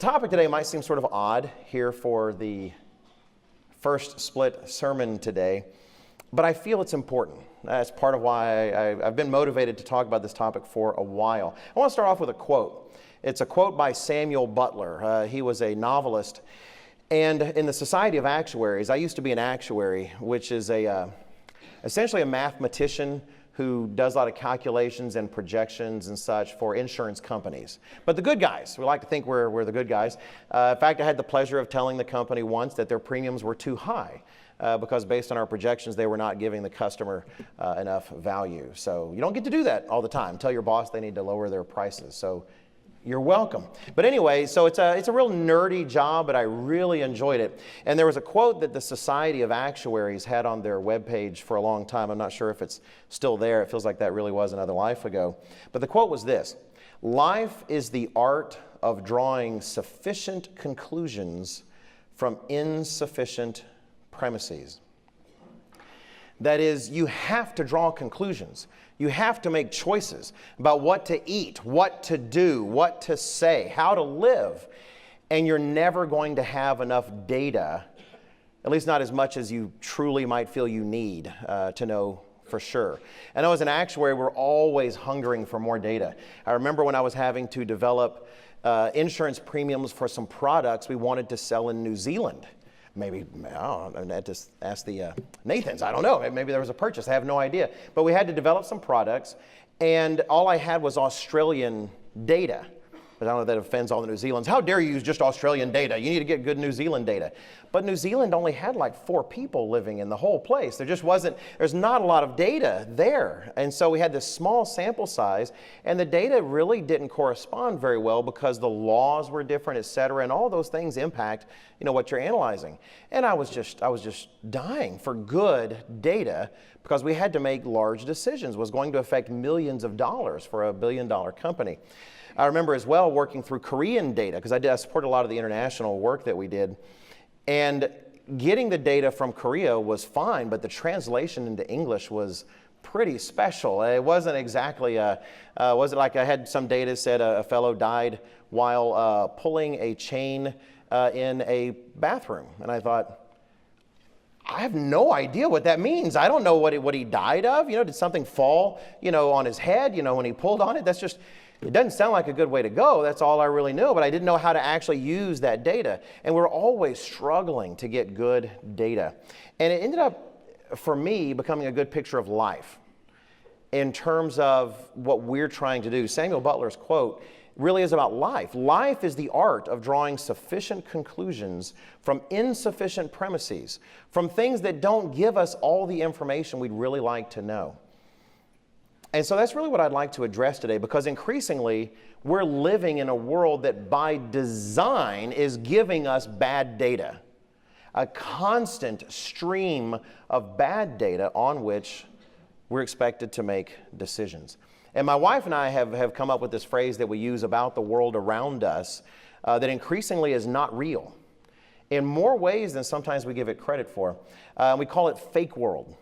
topic today might seem sort of odd here for the first split sermon today, but I feel it's important. That's part of why I've been motivated to talk about this topic for a while. I want to start off with a quote. It's a quote by Samuel Butler. He was a novelist. And in the Society of Actuaries, I used to be an actuary, which is essentially a mathematician who does a lot of calculations and projections and such for insurance companies. But the good guys, we like to think we're the good guys. In fact, I had the pleasure of telling the company once that their premiums were too high because based on our projections, they were not giving the customer enough value. So you don't get to do that all the time. Tell your boss they need to lower their prices. So you're welcome. But anyway, so it's a real nerdy job, but I really enjoyed it. And there was a quote that the Society of Actuaries had on their webpage for a long time. I'm not sure if it's still there. It feels like that really was another life ago. But the quote was this: "Life is the art of drawing sufficient conclusions from insufficient premises." That is, you have to draw conclusions. You have to make choices about what to eat, what to do, what to say, how to live. And you're never going to have enough data, at least not as much as you truly might feel you need to know for sure. I know as an actuary, we're always hungering for more data. I remember when I was having to develop insurance premiums for some products we wanted to sell in New Zealand. Maybe, I don't know, I had to ask the Nathans, I don't know, maybe there was a purchase, I have no idea. But we had to develop some products, and all I had was Australian data. But I don't know if that offends all the New Zealanders. How dare you use just Australian data? You need to get good New Zealand data. But New Zealand only had like 4 people living in the whole place. There's not a lot of data there. And so we had this small sample size, and the data really didn't correspond very well because the laws were different, et cetera, and all those things impact, what you're analyzing. And I was just dying for good data because we had to make large decisions. It was going to affect millions of dollars for a billion-dollar company. I remember as well working through Korean data because I supported a lot of the international work that we did. And getting the data from Korea was fine, but the translation into English was pretty special. It wasn't exactly, wasn't like I had some data said a fellow died while pulling a chain in a bathroom. And I thought, I have no idea what that means. I don't know what he died of. Did something fall, on his head, when he pulled on it? It doesn't sound like a good way to go. That's all I really knew, but I didn't know how to actually use that data. And we're always struggling to get good data. And it ended up, for me, becoming a good picture of life in terms of what we're trying to do. Samuel Butler's quote really is about life. Life is the art of drawing sufficient conclusions from insufficient premises, from things that don't give us all the information we'd really like to know. And so that's really what I'd like to address today, because increasingly we're living in a world that by design is giving us bad data, a constant stream of bad data on which we're expected to make decisions. And my wife and I have come up with this phrase that we use about the world around us that increasingly is not real in more ways than sometimes we give it credit for. We call it Fakeworld,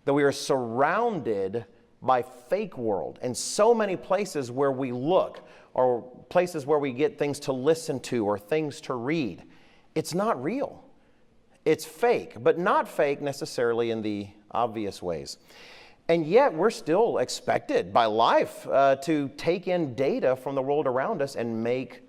that we are surrounded by fake world and so many places where we look or places where we get things to listen to or things to read. It's not real. It's fake, but not fake necessarily in the obvious ways. And yet we're still expected by life to take in data from the world around us and make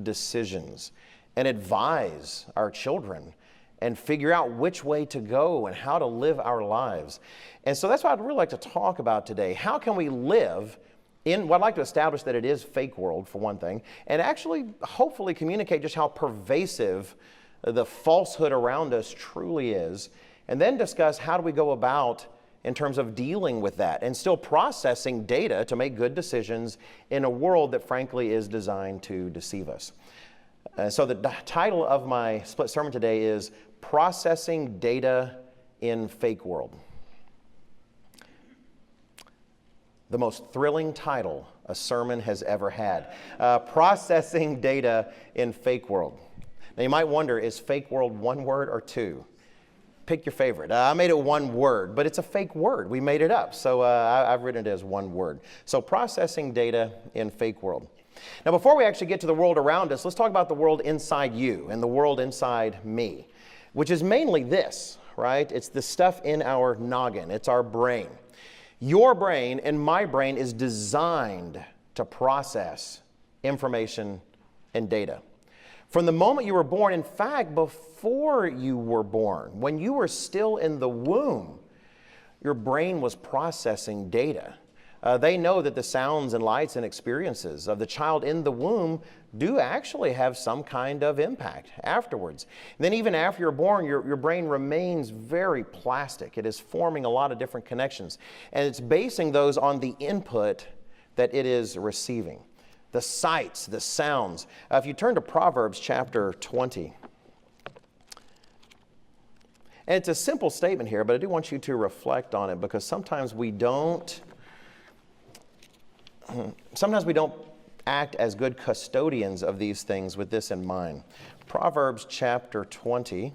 decisions and advise our children and figure out which way to go and how to live our lives. And so that's what I'd really like to talk about today. How can we live in what I'd like to establish that it is fake world, for one thing, and actually hopefully communicate just how pervasive the falsehood around us truly is, and then discuss how do we go about in terms of dealing with that and still processing data to make good decisions in a world that frankly is designed to deceive us. So the title of my split sermon today is Processing Data in Fake World. The most thrilling title a sermon has ever had. Processing Data in Fake World. Now you might wonder, is fake world one word or two? pick your favorite. I made it one word, but it's a fake word. We made it up. So I've written it as one word. So processing data in Fakeworld. Now, before we actually get to the world around us, let's talk about the world inside you and the world inside me, which is mainly this, right? It's the stuff in our noggin. It's our brain. Your brain and my brain is designed to process information and data. From the moment you were born, in fact, before you were born, when you were still in the womb, your brain was processing data. They know that the sounds and lights and experiences of the child in the womb do actually have some kind of impact afterwards. And then even after you're born, your brain remains very plastic. It is forming a lot of different connections. And it's basing those on the input that it is receiving. The sights, the sounds. If you turn to Proverbs chapter 20. And it's a simple statement here, but I do want you to reflect on it because sometimes we don't act as good custodians of these things with this in mind. Proverbs chapter 20.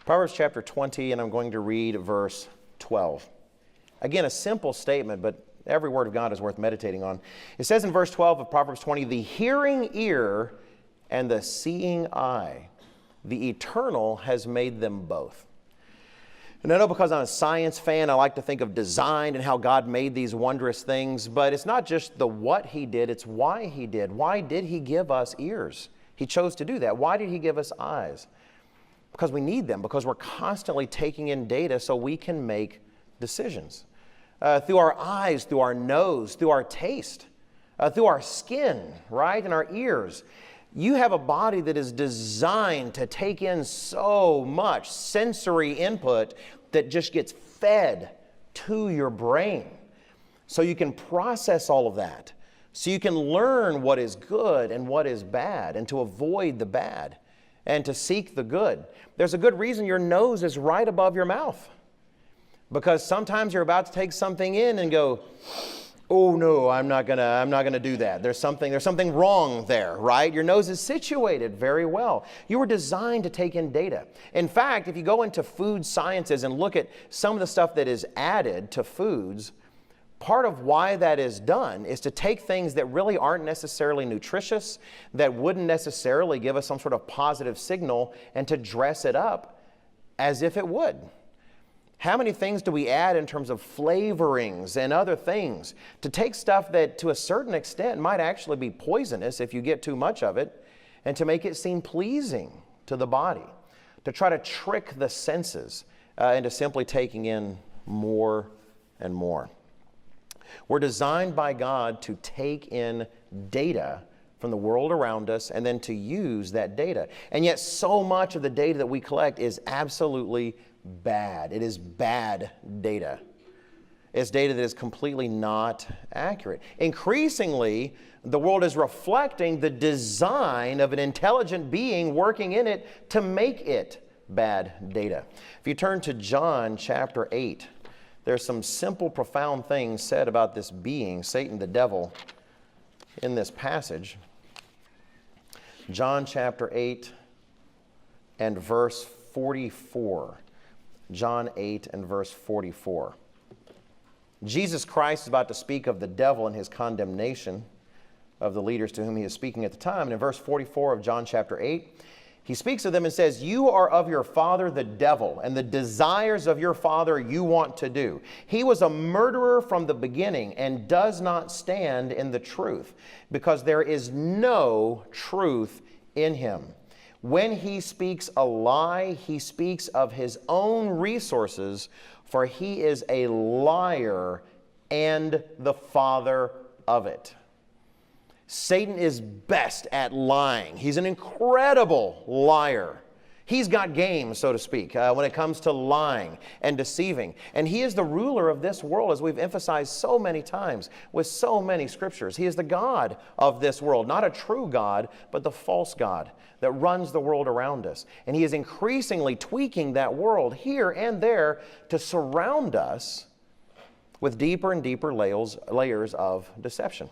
Proverbs chapter 20, and I'm going to read verse 12. Again, a simple statement, but every word of God is worth meditating on. It says in verse 12 of Proverbs 20, "The hearing ear and the seeing eye, the eternal has made them both." And I know because I'm a science fan, I like to think of design and how God made these wondrous things, but it's not just the what He did, it's why He did. Why did He give us ears? He chose to do that. Why did He give us eyes? Because we need them, because we're constantly taking in data so we can make decisions. Through our eyes, through our nose, through our taste, through our skin, right, and our ears. You have a body that is designed to take in so much sensory input that just gets fed to your brain. So you can process all of that. So you can learn what is good and what is bad and to avoid the bad and to seek the good. There's a good reason your nose is right above your mouth. Because sometimes you're about to take something in and go, "Oh no, I'm not gonna do that. There's something wrong there," right? Your nose is situated very well. You were designed to take in data. In fact, if you go into food sciences and look at some of the stuff that is added to foods, part of why that is done is to take things that really aren't necessarily nutritious, that wouldn't necessarily give us some sort of positive signal, and to dress it up as if it would. How many things do we add in terms of flavorings and other things to take stuff that to a certain extent might actually be poisonous if you get too much of it, and to make it seem pleasing to the body, to try to trick the senses into simply taking in more and more. We're designed by God to take in data from the world around us and then to use that data. And yet so much of the data that we collect is absolutely bad. It is bad data. It's data that is completely not accurate. Increasingly, the world is reflecting the design of an intelligent being working in it to make it bad data. If you turn to John chapter 8, there's some simple, profound things said about this being, Satan the devil, in this passage. John chapter 8 and verse 44. John 8 and verse 44. Jesus Christ is about to speak of the devil and his condemnation of the leaders to whom he is speaking at the time. And in verse 44 of John chapter 8, he speaks of them and says, "You are of your father the devil, and the desires of your father you want to do. He was a murderer from the beginning and does not stand in the truth, because there is no truth in him. When he speaks a lie, he speaks of his own resources, for he is a liar and the father of it." Satan is best at lying. He's an incredible liar. He's got game, so to speak, when it comes to lying and deceiving. And he is the ruler of this world, as we've emphasized so many times with so many scriptures. He is the God of this world, not a true God, but the false God that runs the world around us. And he is increasingly tweaking that world here and there to surround us with deeper and deeper layers of deception.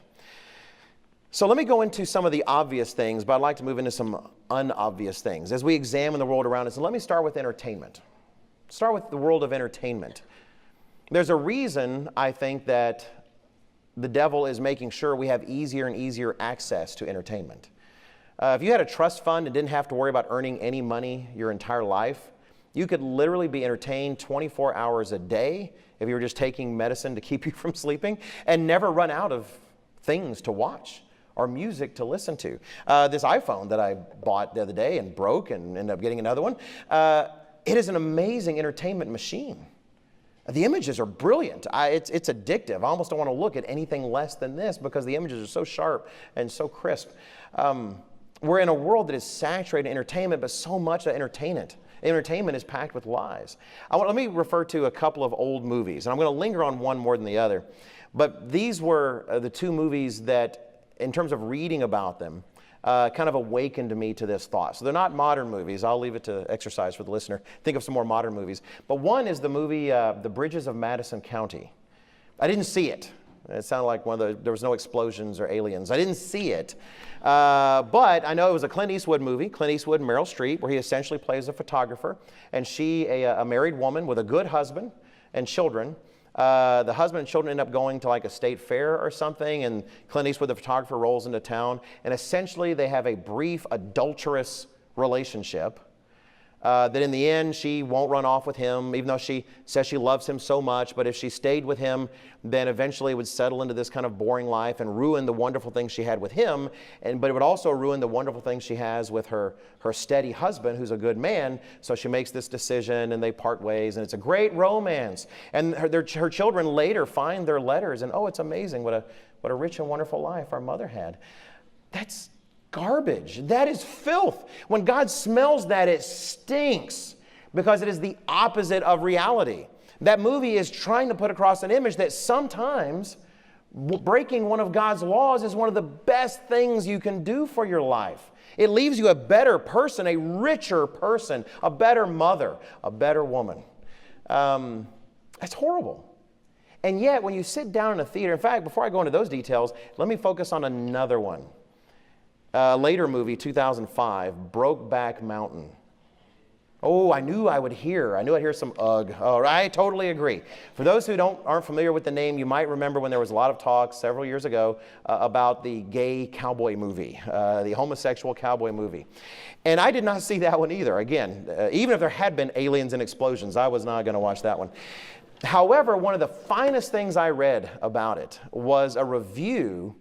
So let me go into some of the obvious things, but I'd like to move into some unobvious things as we examine the world around us. And let me start with entertainment. Start with the world of entertainment. There's a reason, I think, that the devil is making sure we have easier and easier access to entertainment. If you had a trust fund and didn't have to worry about earning any money your entire life, you could literally be entertained 24 hours a day if you were just taking medicine to keep you from sleeping and never run out of things to watch or music to listen to. This iPhone that I bought the other day and broke and ended up getting another one, it is an amazing entertainment machine. The images are brilliant. It's addictive. I almost don't want to look at anything less than this because the images are so sharp and so crisp. We're in a world that is saturated in entertainment, but so much of entertainment is packed with lies. Let me refer to a couple of old movies, and I'm going to linger on one more than the other. But these were the two movies that, in terms of reading about them, kind of awakened me to this thought. So they're not modern movies. I'll leave it to exercise for the listener. Think of some more modern movies. But one is the movie The Bridges of Madison County. I didn't see it. It sounded like there was no explosions or aliens. I didn't see it. But I know it was a Clint Eastwood movie, Clint Eastwood and Meryl Streep, where he essentially plays a photographer. And she, a married woman with a good husband and children. The husband and children end up going to like a state fair or something, and Clint Eastwood, the photographer, rolls into town. And essentially they have a brief adulterous relationship. That in the end, she won't run off with him, even though she says she loves him so much. But if she stayed with him, then eventually would settle into this kind of boring life and ruin the wonderful things she had with him. But it would also ruin the wonderful things she has with her steady husband, who's a good man. So she makes this decision and they part ways. And it's a great romance. And her children later find their letters and, oh, it's amazing what a rich and wonderful life our mother had. That's garbage. That is filth. When God smells that, it stinks because it is the opposite of reality. That movie is trying to put across an image that sometimes breaking one of God's laws is one of the best things you can do for your life. It leaves you a better person, a richer person, a better mother, a better woman. That's horrible. And yet, when you sit down in a theater, in fact, before I go into those details, let me focus on another one. Later movie, 2005, Brokeback Mountain. Oh, I knew I'd hear some ugh. Oh, I totally agree. For those who aren't familiar with the name, you might remember when there was a lot of talk several years ago about the gay cowboy movie, the homosexual cowboy movie. And I did not see that one either. Again, even if there had been aliens and explosions, I was not going to watch that one. However, one of the finest things I read about it was a review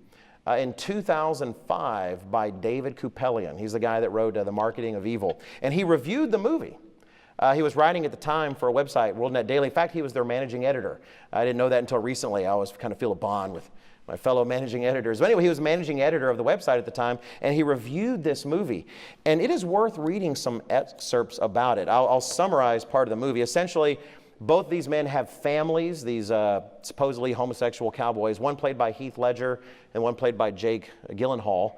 in 2005 by David Kupelian. He's the guy that wrote The Marketing of Evil. And he reviewed the movie. He was writing at the time for a website, WorldNet Daily. In fact, he was their managing editor. I didn't know that until recently. I always kind of feel a bond with my fellow managing editors. But anyway, he was managing editor of the website at the time, and he reviewed this movie. And it is worth reading some excerpts about it. I'll summarize part of the movie. Essentially, both these men have families, these supposedly homosexual cowboys, one played by Heath Ledger and one played by Jake Gyllenhaal.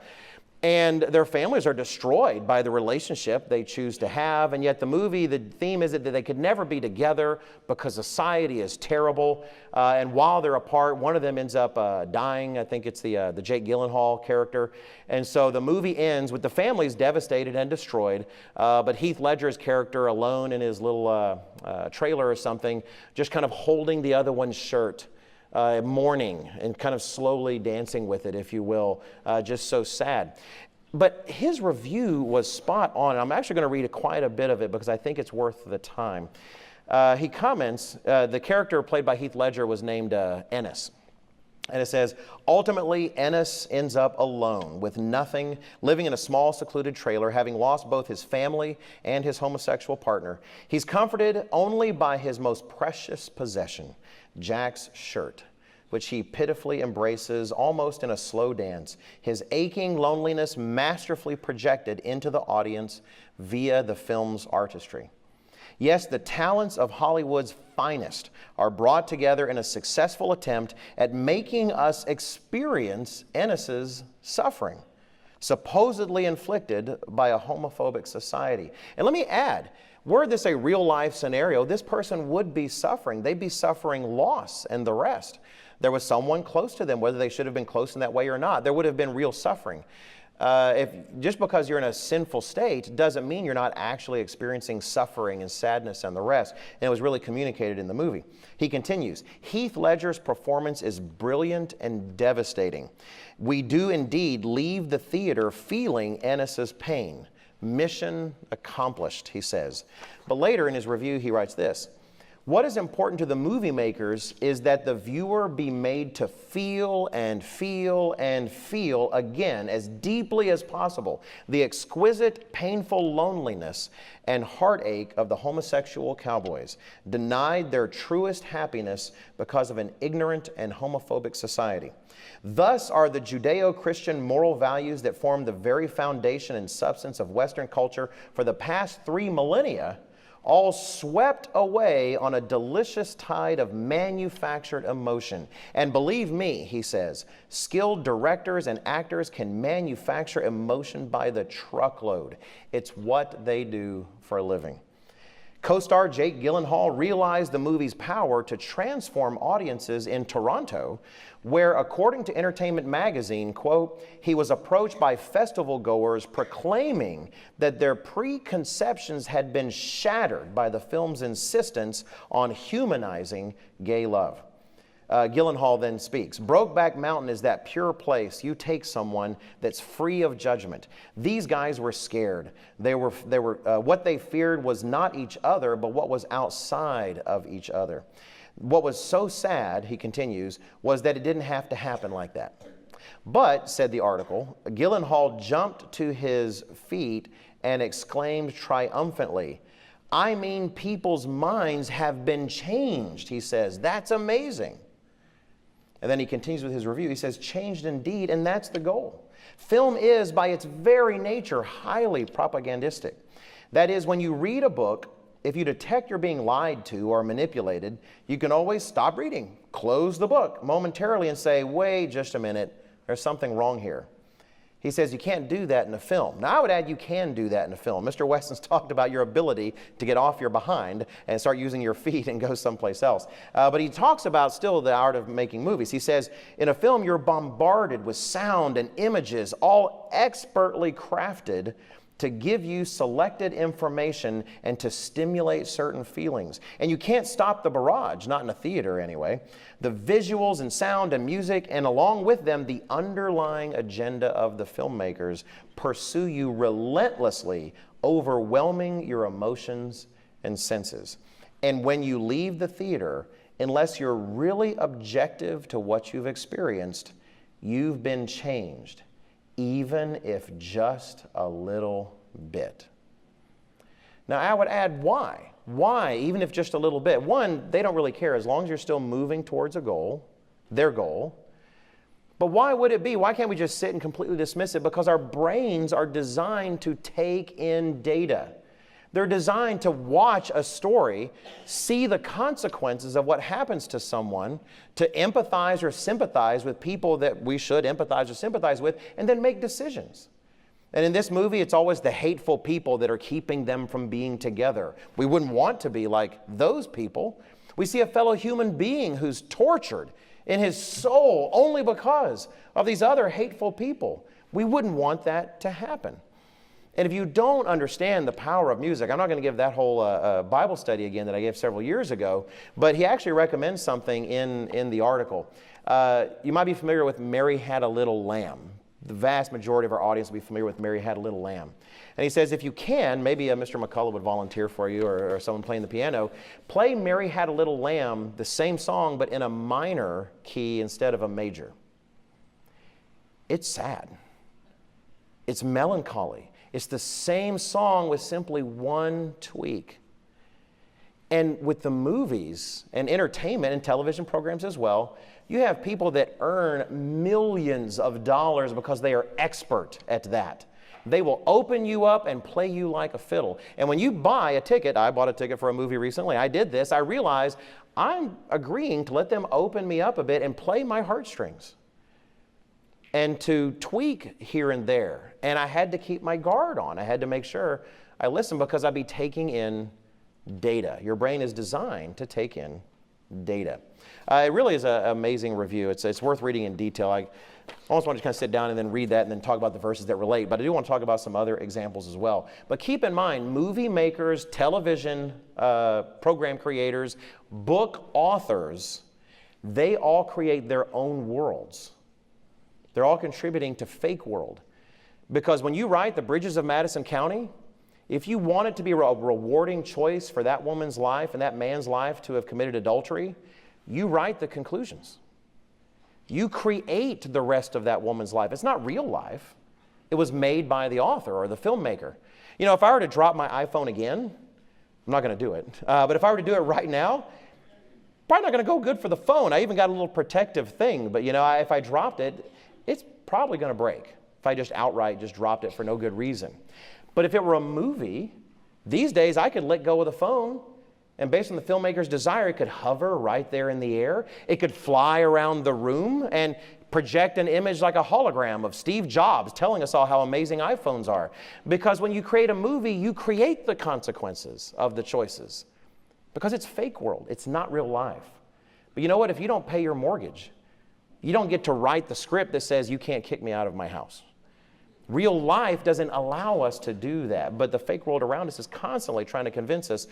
And their families are destroyed by the relationship they choose to have. And yet the movie, the theme is that they could never be together because society is terrible. And while they're apart, one of them ends up dying. I think it's the Jake Gyllenhaal character. And so the movie ends with the families devastated and destroyed. But Heath Ledger's character alone in his little trailer or something, just kind of holding the other one's shirt. Mourning and kind of slowly dancing with it, if you will, just so sad. But his review was spot on. I'm actually going to read quite a bit of it because I think it's worth the time. He comments, the character played by Heath Ledger was named Ennis. And it says, ultimately, Ennis ends up alone with nothing, living in a small secluded trailer, having lost both his family and his homosexual partner. He's comforted only by his most precious possession, Jack's shirt, which he pitifully embraces almost in a slow dance, his aching loneliness masterfully projected into the audience via the film's artistry. Yes, the talents of Hollywood's finest are brought together in a successful attempt at making us experience Ennis's suffering. supposedly inflicted by a homophobic society. And let me add, were this a real life scenario, this person would be suffering. They'd be suffering loss and the rest. There was someone close to them, whether they should have been close in that way or not. There would have been real suffering. Just because you're in a sinful state doesn't mean you're not actually experiencing suffering and sadness and the rest. And it was really communicated in the movie. He continues, Heath Ledger's performance is brilliant and devastating. We do indeed leave the theater feeling Ennis's pain. Mission accomplished, he says. But later in his review, he writes this. What is important to the movie makers is that the viewer be made to feel and feel and feel again as deeply as possible the exquisite, painful loneliness and heartache of the homosexual cowboys, denied their truest happiness because of an ignorant and homophobic society. Thus are the Judeo-Christian moral values that form the very foundation and substance of Western culture for the past 3 millennia all swept away on a delicious tide of manufactured emotion. And believe me, he says, skilled directors and actors can manufacture emotion by the truckload. It's what they do for a living. Co-star Jake Gyllenhaal realized the movie's power to transform audiences in Toronto, where, according to Entertainment Magazine, quote, he was approached by festival goers proclaiming that their preconceptions had been shattered by the film's insistence on humanizing gay love. Gyllenhaal then speaks, Brokeback Mountain is that pure place you take someone that's free of judgment. These guys were scared. What they feared was not each other, but what was outside of each other. What was so sad, he continues, was that it didn't have to happen like that. But, said the article, Gyllenhaal jumped to his feet and exclaimed triumphantly, I mean, people's minds have been changed, he says. That's amazing. And then he continues with his review. He says, changed indeed, and that's the goal. Film is, by its very nature, highly propagandistic. That is, when you read a book, if you detect you're being lied to or manipulated, you can always stop reading, close the book momentarily and say, wait just a minute, there's something wrong here. He says you can't do that in a film. Now, I would add you can do that in a film. Mr. Weston's talked about your ability to get off your behind and start using your feet and go someplace else. But he talks about still the art of making movies. He says, in a film, you're bombarded with sound and images, all expertly crafted to give you selected information and to stimulate certain feelings. And you can't stop the barrage, not in a theater anyway. The visuals and sound and music, and along with them, the underlying agenda of the filmmakers pursue you relentlessly, overwhelming your emotions and senses. And when you leave the theater, unless you're really objective to what you've experienced, you've been changed, even if just a little bit. Now, I would add why. Why, even if just a little bit? One, they don't really care as long as you're still moving towards a goal, their goal. But why would it be? Why can't we just sit and completely dismiss it? Because our brains are designed to take in data. They're designed to watch a story, see the consequences of what happens to someone, to empathize or sympathize with people that we should empathize or sympathize with, and then make decisions. And in this movie, it's always the hateful people that are keeping them from being together. We wouldn't want to be like those people. We see a fellow human being who's tortured in his soul only because of these other hateful people. We wouldn't want that to happen. And if you don't understand the power of music, I'm not going to give that whole Bible study again that I gave several years ago, but he actually recommends something in the article. You might be familiar with Mary Had a Little Lamb. The vast majority of our audience will be familiar with Mary Had a Little Lamb. And he says, if you can, maybe Mr. McCullough would volunteer for you or someone playing the piano, play Mary Had a Little Lamb, the same song, but in a minor key instead of a major. It's sad. It's melancholy. It's the same song with simply one tweak. And with the movies and entertainment and television programs as well, you have people that earn millions of dollars because they are expert at that. They will open you up and play you like a fiddle. And when you buy a ticket, I bought a ticket for a movie recently, I did this, I realized I'm agreeing to let them open me up a bit and play my heartstrings. and to tweak here and there. And I had to keep my guard on. I had to make sure I listened because I'd be taking in data. Your brain is designed to take in data. It really is an amazing review. It's worth reading in detail. I almost want to kind of sit down and then read that and then talk about the verses that relate, but I do want to talk about some other examples as well. But keep in mind, movie makers, television program creators, book authors, they all create their own worlds. They're all contributing to Fakeworld. Because when you write The Bridges of Madison County, if you want it to be a rewarding choice for that woman's life and that man's life to have committed adultery, you write the conclusions. You create the rest of that woman's life. It's not real life. It was made by the author or the filmmaker. You know, if I were to drop my iPhone again, I'm not going to do it, but if I were to do it right now, probably not going to go good for the phone. I even got a little protective thing, but you know, if I dropped it, it's probably going to break if I just outright just dropped it for no good reason. But if it were a movie, these days I could let go of the phone, and based on the filmmaker's desire, it could hover right there in the air. It could fly around the room and project an image like a hologram of Steve Jobs telling us all how amazing iPhones are. Because when you create a movie, you create the consequences of the choices. Because it's fake world. It's not real life. But you know what? If you don't pay your mortgage, you don't get to write the script that says you can't kick me out of my house. Real life doesn't allow us to do that, but the fake world around us is constantly trying to convince us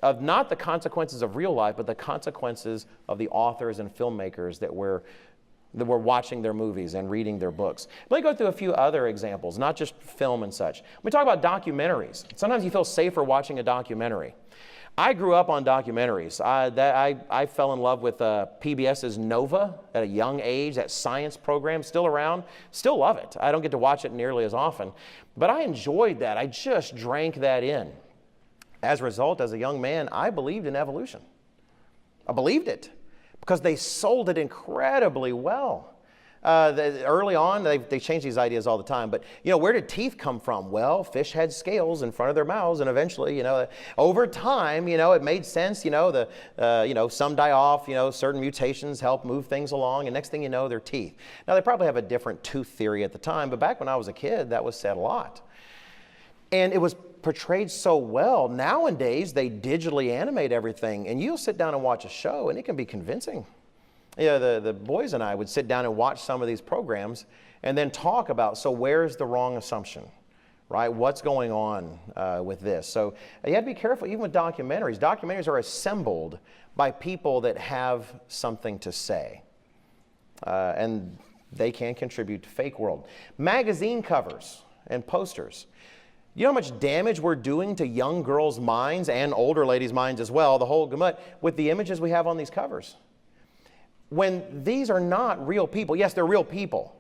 of not the consequences of real life, but the consequences of the authors and filmmakers that we're watching their movies and reading their books. Let me go through a few other examples, not just film and such. We talk about documentaries. Sometimes you feel safer watching a documentary. I grew up on documentaries. I fell in love with PBS's Nova at a young age, that science program, still around, still love it. I don't get to watch it nearly as often, but I enjoyed that. I just drank that in. As a result, as a young man, I believed in evolution. I believed it because they sold it incredibly well. Early on, they change these ideas all the time, but you know, where did teeth come from? Well, fish had scales in front of their mouths, and eventually, you know, over time, you know, it made sense. You know, some die off. You know, certain mutations help move things along, and next thing you know, they're teeth. Now, they probably have a different tooth theory at the time, but back when I was a kid, that was said a lot, and it was portrayed so well. Nowadays, they digitally animate everything, and you'll sit down and watch a show, and it can be convincing. Yeah, the boys and I would sit down and watch some of these programs and then talk about, so where's the wrong assumption, right? What's going on with this? So you have to be careful, even with documentaries. Documentaries are assembled by people that have something to say, and they can contribute to fake world. Magazine covers and posters. You know how much damage we're doing to young girls' minds and older ladies' minds as well, the whole gamut, with the images we have on these covers. When these are not real people, yes, they're real people,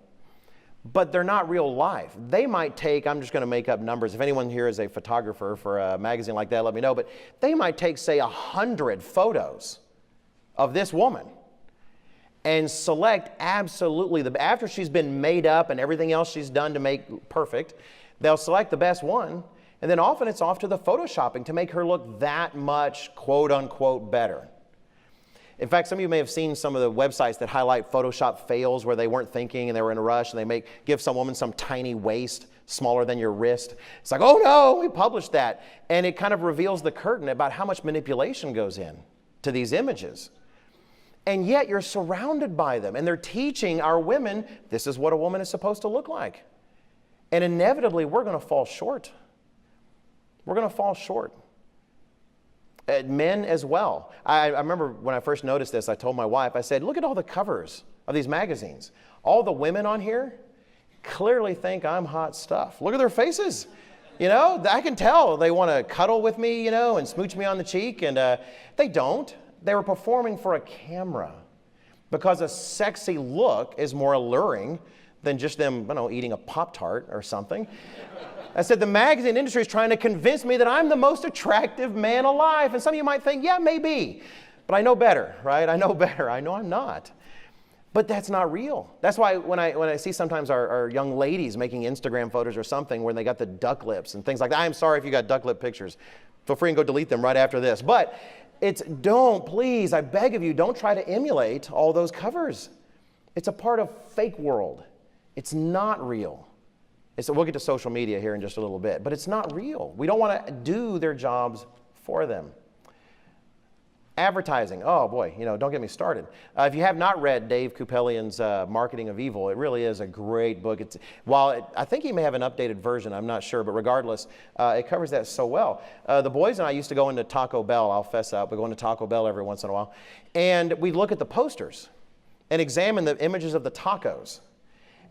but they're not real life. They might take, I'm just going to make up numbers. If anyone here is a photographer for a magazine like that, let me know. But they might take, say, 100 photos of this woman and select absolutely, after she's been made up and everything else she's done to make perfect, they'll select the best one. And then often it's off to the photoshopping to make her look that much, quote unquote, better. In fact, some of you may have seen some of the websites that highlight Photoshop fails where they weren't thinking and they were in a rush, and they give some woman some tiny waist smaller than your wrist. It's like, oh no, we published that. And it kind of reveals the curtain about how much manipulation goes in to these images. And yet you're surrounded by them, and they're teaching our women, this is what a woman is supposed to look like. And inevitably, we're going to fall short. We're going to fall short. Men as well. I remember when I first noticed this, I told my wife, I said, look at all the covers of these magazines. All the women on here clearly think I'm hot stuff. Look at their faces. You know, I can tell they want to cuddle with me, you know, and smooch me on the cheek, and they don't. They were performing for a camera because a sexy look is more alluring than just them, you know, eating a Pop-Tart or something. I said, the magazine industry is trying to convince me that I'm the most attractive man alive. And some of you might think, yeah, maybe. But I know better, right? I know better. I know I'm not. But that's not real. That's why when I see sometimes our young ladies making Instagram photos or something where they got the duck lips and things like that. I'm sorry if you got duck lip pictures. Feel free and go delete them right after this. But please, I beg of you, don't try to emulate all those covers. It's a part of fake world. It's not real. We'll get to social media here in just a little bit, but it's not real. We don't want to do their jobs for them. Advertising, oh boy, don't get me started. If you have not read Dave Kupelian's Marketing of Evil, it really is a great book. I think he may have an updated version, I'm not sure, but regardless, it covers that so well. The boys and I used to go into Taco Bell, I'll fess up, we go into Taco Bell every once in a while, and we'd look at the posters and examine the images of the tacos.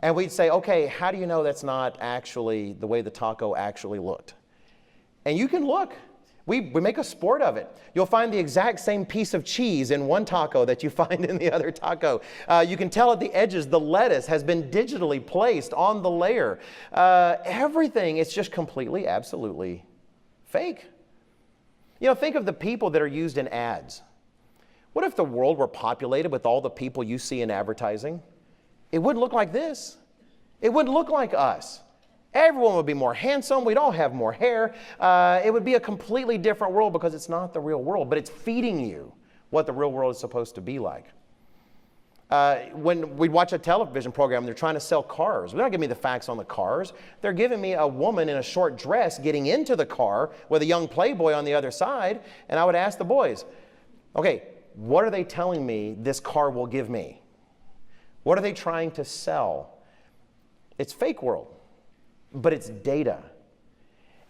And we'd say, okay, how do you know that's not actually the way the taco actually looked? And you can look. We make a sport of it. You'll find the exact same piece of cheese in one taco that you find in the other taco. You can tell at the edges the lettuce has been digitally placed on the layer. Everything, it's just completely, absolutely fake. Think of the people that are used in ads. What if the world were populated with all the people you see in advertising? It wouldn't look like this. It wouldn't look like us. Everyone would be more handsome. We'd all have more hair. It would be a completely different world because it's not the real world, but it's feeding you what the real world is supposed to be like. When we'd watch a television program, they're trying to sell cars. They're not giving me the facts on the cars. They're giving me a woman in a short dress getting into the car with a young playboy on the other side. And I would ask the boys, okay, what are they telling me this car will give me? What are they trying to sell? It's Fakeworld. But it's data,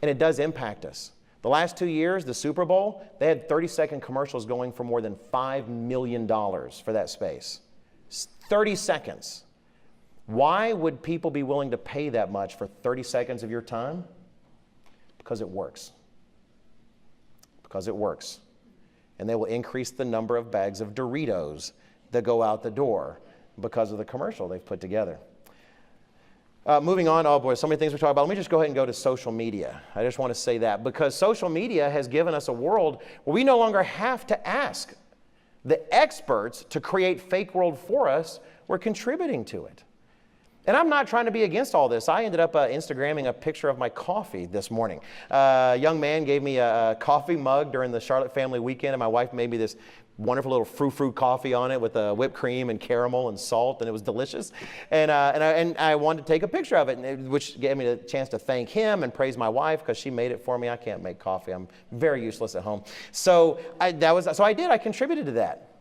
and it does impact us. The last 2 years, the Super Bowl, they had 30-second commercials going for more than $5 million for that space. 30 seconds. Why would people be willing to pay that much for 30 seconds of your time? Because it works. Because it works. And they will increase the number of bags of Doritos that go out the door because of the commercial they've put together. Moving on, oh boy, so many things we're talking about. Let me just go ahead and go to social media. I just want to say that because social media has given us a world where we no longer have to ask the experts to create fake world for us. We're contributing to it. And I'm not trying to be against all this. I ended up Instagramming a picture of my coffee this morning. A young man gave me a coffee mug during the Charlotte family weekend, and my wife made me this wonderful little frou-frou coffee on it with whipped cream and caramel and salt, and it was delicious. And I wanted to take a picture of it, which gave me the chance to thank him and praise my wife because she made it for me. I can't make coffee. I'm very useless at home. So I did. I contributed to that.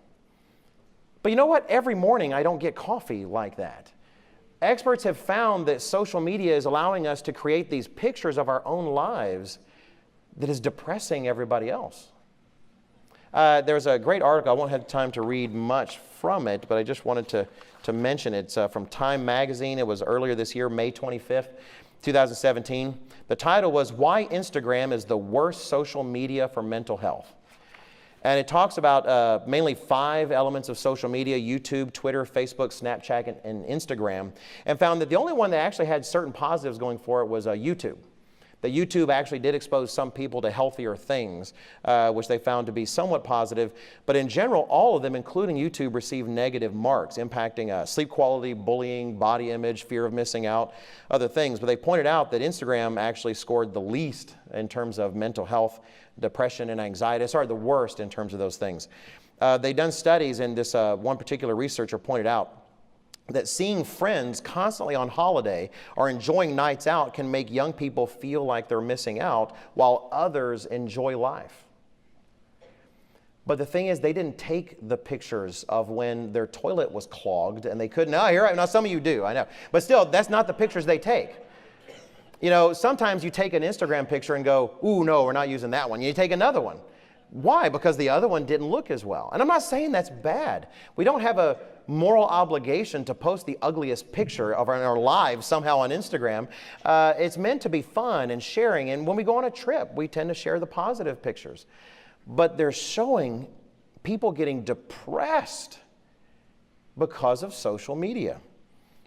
But you know what? Every morning I don't get coffee like that. Experts have found that social media is allowing us to create these pictures of our own lives that is depressing everybody else. There's a great article. I won't have time to read much from it, but I just wanted to mention it. It's from Time Magazine. It was earlier this year, May 25th, 2017. The title was Why Instagram is the Worst Social Media for Mental Health. And it talks about mainly 5 elements of social media: YouTube, Twitter, Facebook, Snapchat, and Instagram, and found that the only one that actually had certain positives going for it was YouTube. That YouTube actually did expose some people to healthier things, which they found to be somewhat positive. But in general, all of them, including YouTube, received negative marks, impacting sleep quality, bullying, body image, fear of missing out, other things. But they pointed out that Instagram actually scored the least in terms of mental health, depression, and anxiety. Sorry, the worst in terms of those things. They've done studies, and this one particular researcher pointed out that seeing friends constantly on holiday or enjoying nights out can make young people feel like they're missing out while others enjoy life. But the thing is, they didn't take the pictures of when their toilet was clogged and they couldn't. Now some of you do, I know. But still, that's not the pictures they take. You know, sometimes you take an Instagram picture and go, ooh, no, we're not using that one. You take another one. Why? Because the other one didn't look as well. And I'm not saying that's bad. We don't have a moral obligation to post the ugliest picture of our lives somehow on Instagram. It's meant to be fun and sharing. And when we go on a trip, we tend to share the positive pictures. But they're showing people getting depressed because of social media.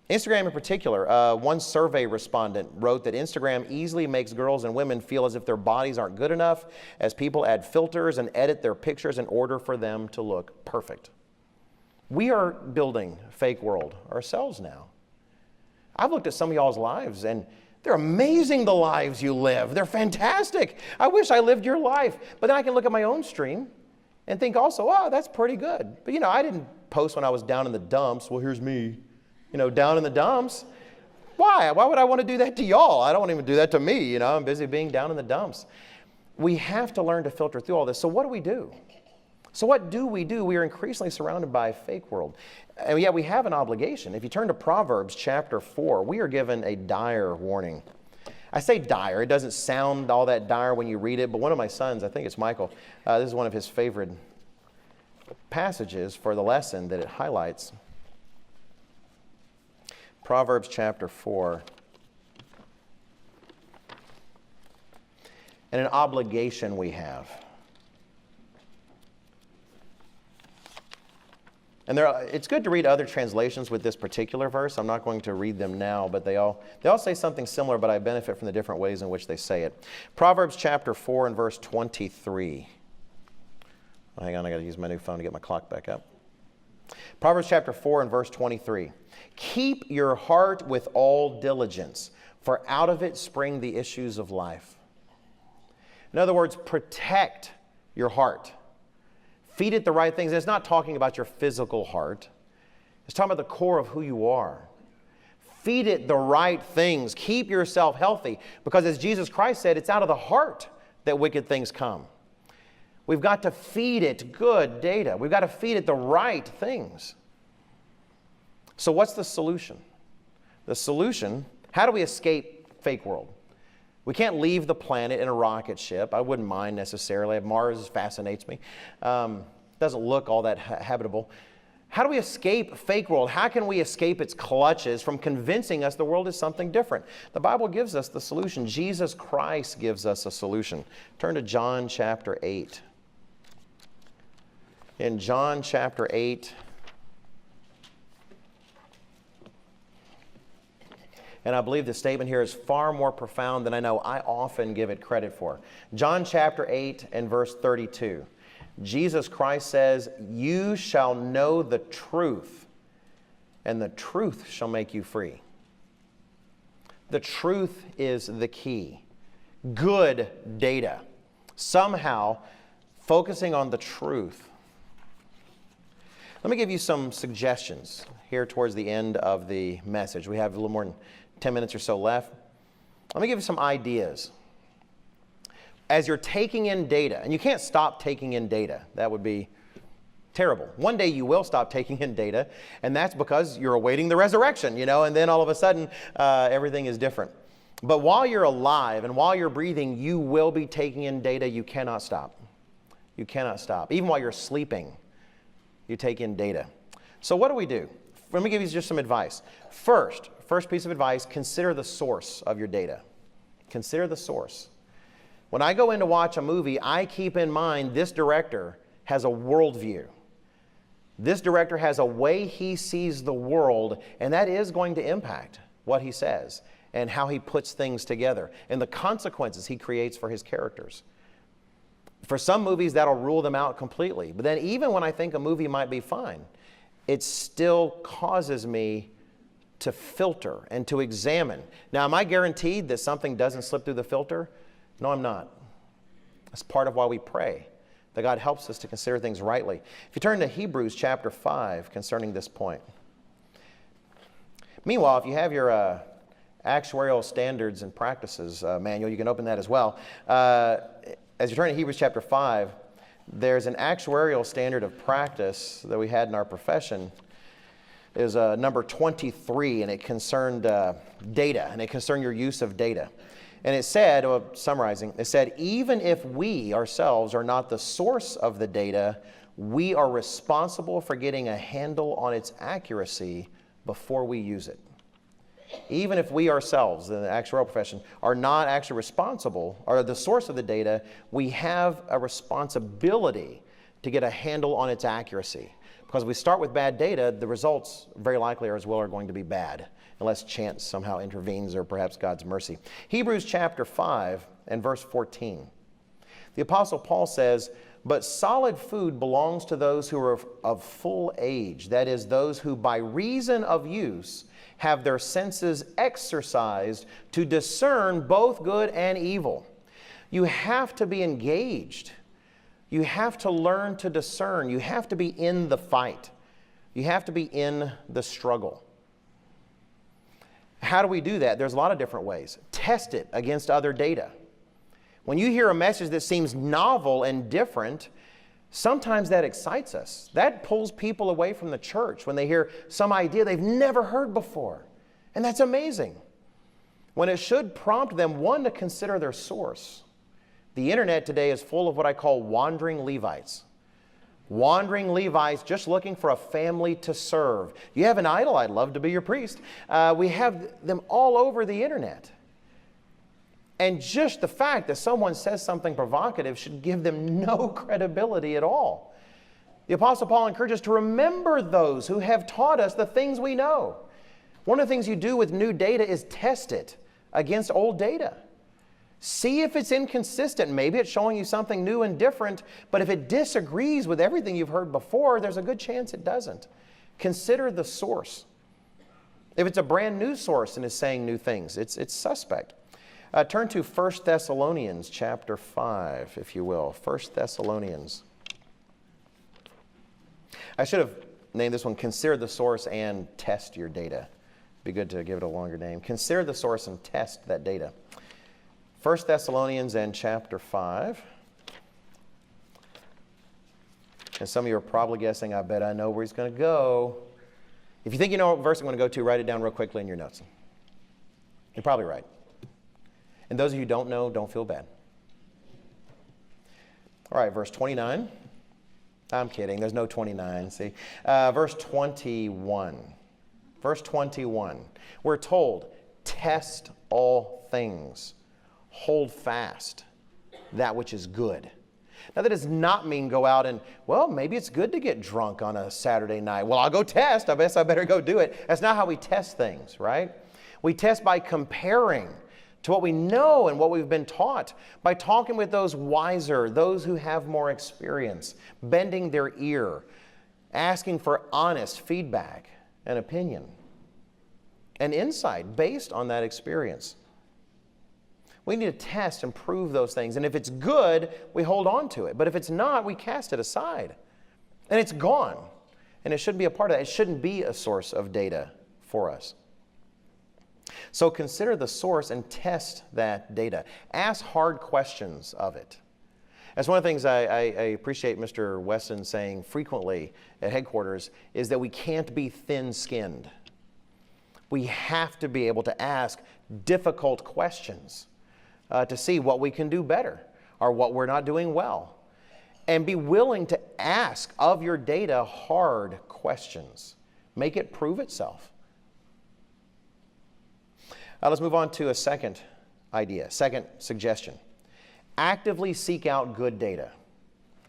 Instagram in particular, one survey respondent wrote that Instagram easily makes girls and women feel as if their bodies aren't good enough, as people add filters and edit their pictures in order for them to look perfect. We are building fake world ourselves now. I've looked at some of y'all's lives, and they're amazing, the lives you live. They're fantastic. I wish I lived your life. But then I can look at my own stream and think also, oh, that's pretty good. But I didn't post when I was down in the dumps. Well, here's me. Down in the dumps. Why? Why would I want to do that to y'all? I don't want to even do that to me. You know, I'm busy being down in the dumps. We have to learn to filter through all this. So what do we do? So what do? We are increasingly surrounded by a fake world. And yet we have an obligation. If you turn to Proverbs chapter 4, we are given a dire warning. I say dire. It doesn't sound all that dire when you read it, but one of my sons, I think it's Michael, this is one of his favorite passages for the lesson that it highlights. Proverbs chapter 4. And an obligation we have. And it's good to read other translations with this particular verse. I'm not going to read them now, but they all say something similar, but I benefit from the different ways in which they say it. Proverbs chapter 4 and verse 23. Oh, hang on, I got to use my new phone to get my clock back up. Proverbs chapter 4 and verse 23. Keep your heart with all diligence, for out of it spring the issues of life. In other words, protect your heart. Feed it the right things. And it's not talking about your physical heart. It's talking about the core of who you are. Feed it the right things. Keep yourself healthy. Because as Jesus Christ said, it's out of the heart that wicked things come. We've got to feed it good data. We've got to feed it the right things. So what's the solution? The solution, how do we escape fake world? We can't leave the planet in a rocket ship. I wouldn't mind necessarily. Mars fascinates me. Doesn't look all that habitable. How do we escape fake world? How can we escape its clutches from convincing us the world is something different? The Bible gives us the solution. Jesus Christ gives us a solution. Turn to John chapter 8. In John chapter 8, and I believe the statement here is far more profound than I know I often give it credit for. John chapter 8 and verse 32. Jesus Christ says, "You shall know the truth, and the truth shall make you free." The truth is the key. Good data. Somehow focusing on the truth. Let me give you some suggestions here towards the end of the message. We have a little more than 10 minutes or so left. Let me give you some ideas. As you're taking in data, and you can't stop taking in data. That would be terrible. One day you will stop taking in data, and that's because you're awaiting the resurrection, you know, and then all of a sudden everything is different. But while you're alive and while you're breathing, you will be taking in data. You cannot stop. You cannot stop. Even while you're sleeping, you take in data. So what do we do? Let me give you just some advice. First piece of advice, consider the source of your data. Consider the source. When I go in to watch a movie, I keep in mind this director has a worldview. This director has a way he sees the world, and that is going to impact what he says and how he puts things together and the consequences he creates for his characters. For some movies, that'll rule them out completely. But then even when I think a movie might be fine, it still causes me to filter and to examine. Now, am I guaranteed that something doesn't slip through the filter? No, I'm not. That's part of why we pray, that God helps us to consider things rightly. If you turn to Hebrews chapter 5 concerning this point. Meanwhile, if you have your actuarial standards and practices manual, you can open that as well. As you turn to Hebrews chapter 5, there's an actuarial standard of practice that we had in our profession. It was number 23, and it concerned data, and it concerned your use of data. And it said, summarizing, it said, even if we ourselves are not the source of the data, we are responsible for getting a handle on its accuracy before we use it. Even if we ourselves, in the actuarial profession, are not actually responsible, or the source of the data, we have a responsibility to get a handle on its accuracy. Because if we start with bad data, the results very likely are going to be bad, unless chance somehow intervenes or perhaps God's mercy. Hebrews chapter 5 and verse 14. The Apostle Paul says, "But solid food belongs to those who are of full age, that is, those who by reason of use have their senses exercised to discern both good and evil." You have to be engaged. You have to learn to discern. You have to be in the fight. You have to be in the struggle. How do we do that? There's a lot of different ways. Test it against other data. When you hear a message that seems novel and different, sometimes that excites us. That pulls people away from the church when they hear some idea they've never heard before. And that's amazing. When it should prompt them, one, to consider their source. The internet today is full of what I call wandering Levites. Wandering Levites just looking for a family to serve. You have an idol, I'd love to be your priest. We have them all over the internet. And just the fact that someone says something provocative should give them no credibility at all. The Apostle Paul encourages us to remember those who have taught us the things we know. One of the things you do with new data is test it against old data. See if it's inconsistent. Maybe it's showing you something new and different, but if it disagrees with everything you've heard before, there's a good chance it doesn't. Consider the source. If it's a brand new source and is saying new things, it's suspect. Turn to 1 Thessalonians chapter 5, if you will. 1 Thessalonians. I should have named this one, Consider the Source and Test Your Data. Be good to give it a longer name. Consider the source and test that data. 1 Thessalonians and chapter 5. And some of you are probably guessing, I bet I know where he's going to go. If you think you know what verse I'm going to go to, write it down real quickly in your notes. You're probably right. And those of you who don't know, don't feel bad. All right, verse 29. I'm kidding. There's no 29, see. Verse 21. Verse 21. We're told, test all things. Hold fast that which is good. Now, that does not mean go out and, well, maybe it's good to get drunk on a Saturday night. Well, I'll go test. I guess I better go do it. That's not how we test things, right? We test by comparing to what we know and what we've been taught, by talking with those wiser, those who have more experience, bending their ear, asking for honest feedback and opinion and insight based on that experience. We need to test and prove those things. And if it's good, we hold on to it. But if it's not, we cast it aside. And it's gone. And it shouldn't be a part of that. It shouldn't be a source of data for us. So consider the source and test that data. Ask hard questions of it. That's one of the things I appreciate Mr. Weston saying frequently at headquarters is that we can't be thin-skinned. We have to be able to ask difficult questions to see what we can do better or what we're not doing well. And be willing to ask of your data hard questions. Make it prove itself. Let's move on to a second idea, second suggestion. Actively seek out good data.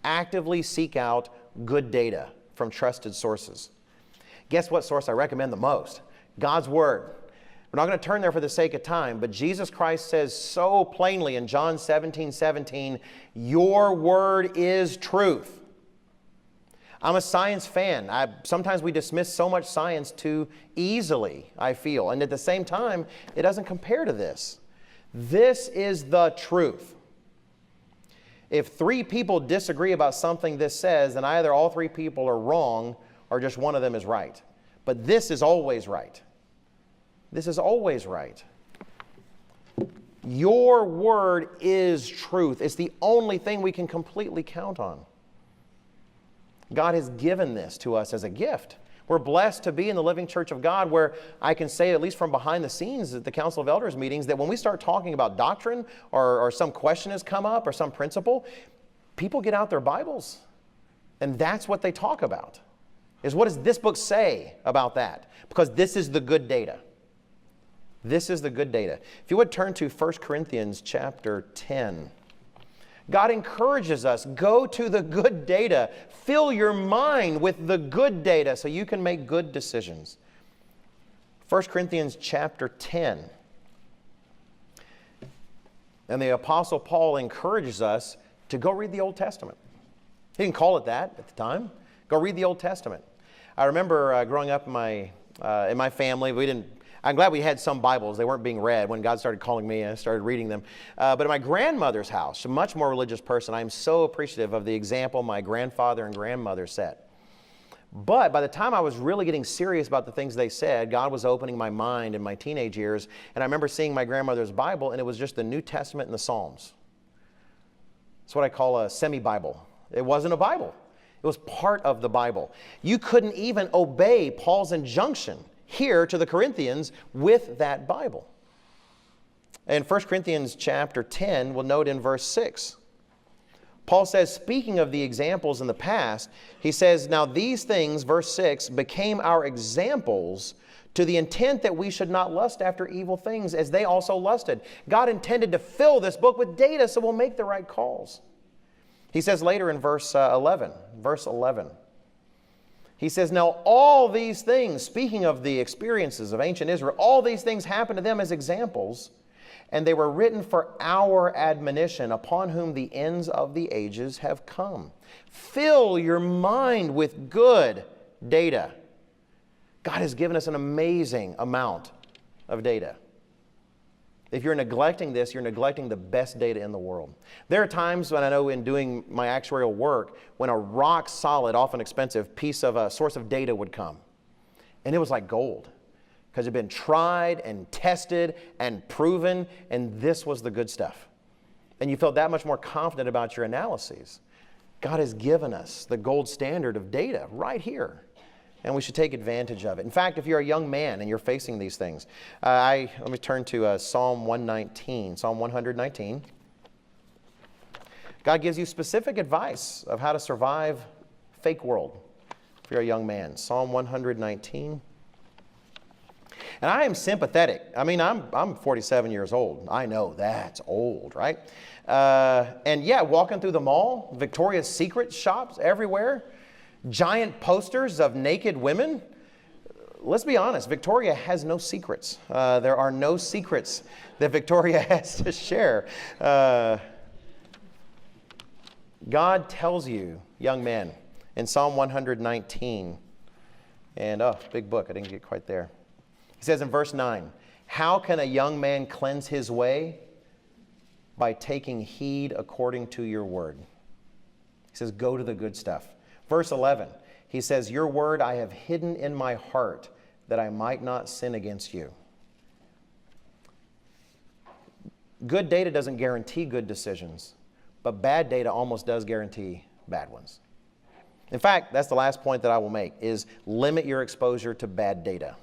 Actively seek out good data from trusted sources. Guess what source I recommend the most? God's Word. We're not going to turn there for the sake of time, but Jesus Christ says so plainly in John 17:17, your word is truth. I'm a science fan. Sometimes we dismiss so much science too easily, I feel. And at the same time, it doesn't compare to this. This is the truth. If three people disagree about something this says, then either all three people are wrong or just one of them is right. But this is always right. This is always right. Your word is truth. It's the only thing we can completely count on. God has given this to us as a gift. We're blessed to be in the living church of God where I can say, at least from behind the scenes at the Council of Elders meetings, that when we start talking about doctrine or some question has come up or some principle, people get out their Bibles. And that's what they talk about, is what does this book say about that? Because this is the good data. This is the good data. If you would turn to 1 Corinthians chapter 10. God encourages us, go to the good data. Fill your mind with the good data so you can make good decisions. 1 Corinthians chapter 10. And the Apostle Paul encourages us to go read the Old Testament. He didn't call it that at the time. Go read the Old Testament. I remember growing up in my family, I'm glad we had some Bibles. They weren't being read. When God started calling me, I started reading them. But at my grandmother's house, a much more religious person, I'm so appreciative of the example my grandfather and grandmother set. But by the time I was really getting serious about the things they said, God was opening my mind in my teenage years. And I remember seeing my grandmother's Bible, and it was just the New Testament and the Psalms. It's what I call a semi-Bible. It wasn't a Bible. It was part of the Bible. You couldn't even obey Paul's injunction here to the Corinthians with that Bible. In 1 Corinthians chapter 10, we'll note in verse 6, Paul says, speaking of the examples in the past, he says, now these things, verse 6, became our examples to the intent that we should not lust after evil things as they also lusted. God intended to fill this book with data so we'll make the right calls. He says later in verse 11, he says, now all these things, speaking of the experiences of ancient Israel, all these things happened to them as examples, and they were written for our admonition, upon whom the ends of the ages have come. Fill your mind with good data. God has given us an amazing amount of data. If you're neglecting this, you're neglecting the best data in the world. There are times when I know in doing my actuarial work, when a rock solid, often expensive piece of a source of data would come. And it was like gold, because it had been tried and tested and proven, and this was the good stuff. And you felt that much more confident about your analyses. God has given us the gold standard of data right here, and we should take advantage of it. In fact, if you're a young man and you're facing these things, let me turn to Psalm 119. Psalm 119. God gives you specific advice of how to survive Fakeworld if you're a young man. Psalm 119. And I am sympathetic. I mean, I'm 47 years old. I know that's old, right? And yeah, walking through the mall, Victoria's Secret shops everywhere, giant posters of naked women. Let's be honest, Victoria has no secrets. There are no secrets that Victoria has to share. God tells you, young men, in Psalm 119, and big book, I didn't get quite there. He says in verse 9, how can a young man cleanse his way? By taking heed according to your word. He says, go to the good stuff. Verse 11, he says, your word I have hidden in my heart that I might not sin against you. Good data doesn't guarantee good decisions, but bad data almost does guarantee bad ones. In fact, that's the last point that I will make, is limit your exposure to bad data.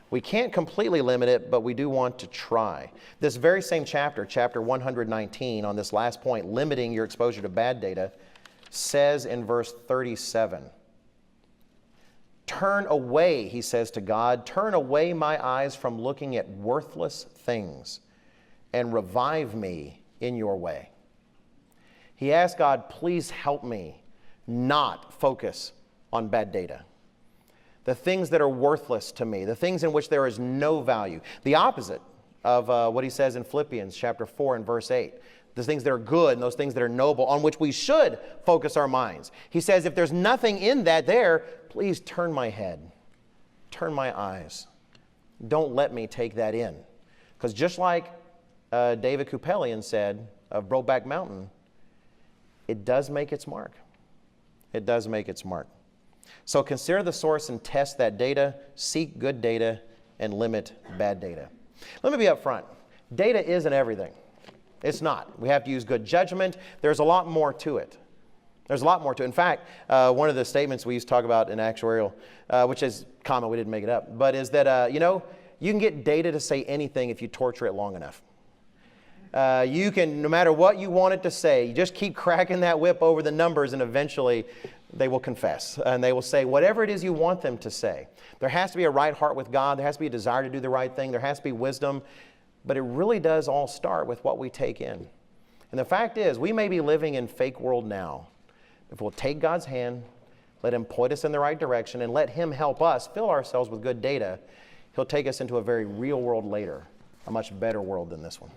We can't completely limit it, but we do want to try. This very same chapter, chapter 119, on this last point, limiting your exposure to bad data, says in verse 37, turn away, he says to God, turn away my eyes from looking at worthless things and revive me in your way. He asked God, please help me not focus on bad data. The things that are worthless to me, the things in which there is no value. The opposite of what he says in Philippians chapter 4 and verse 8. The things that are good and those things that are noble, on which we should focus our minds. He says, if there's nothing in that there, please turn my head, turn my eyes. Don't let me take that in. Because just like David Kupelian said of Brokeback Mountain, it does make its mark. It does make its mark. So consider the source and test that data, seek good data, and limit bad data. Let me be up front. Data isn't everything. It's not. We have to use good judgment. There's a lot more to it. There's a lot more to it. In fact, one of the statements we used to talk about in actuarial, which is common, we didn't make it up, but is that, you can get data to say anything if you torture it long enough. You can, no matter what you want it to say, you just keep cracking that whip over the numbers, and eventually they will confess, and they will say whatever it is you want them to say. There has to be a right heart with God. There has to be a desire to do the right thing. There has to be wisdom. But it really does all start with what we take in. And the fact is, we may be living in fake world now. If we'll take God's hand, let him point us in the right direction, and let him help us fill ourselves with good data, he'll take us into a very real world later, a much better world than this one.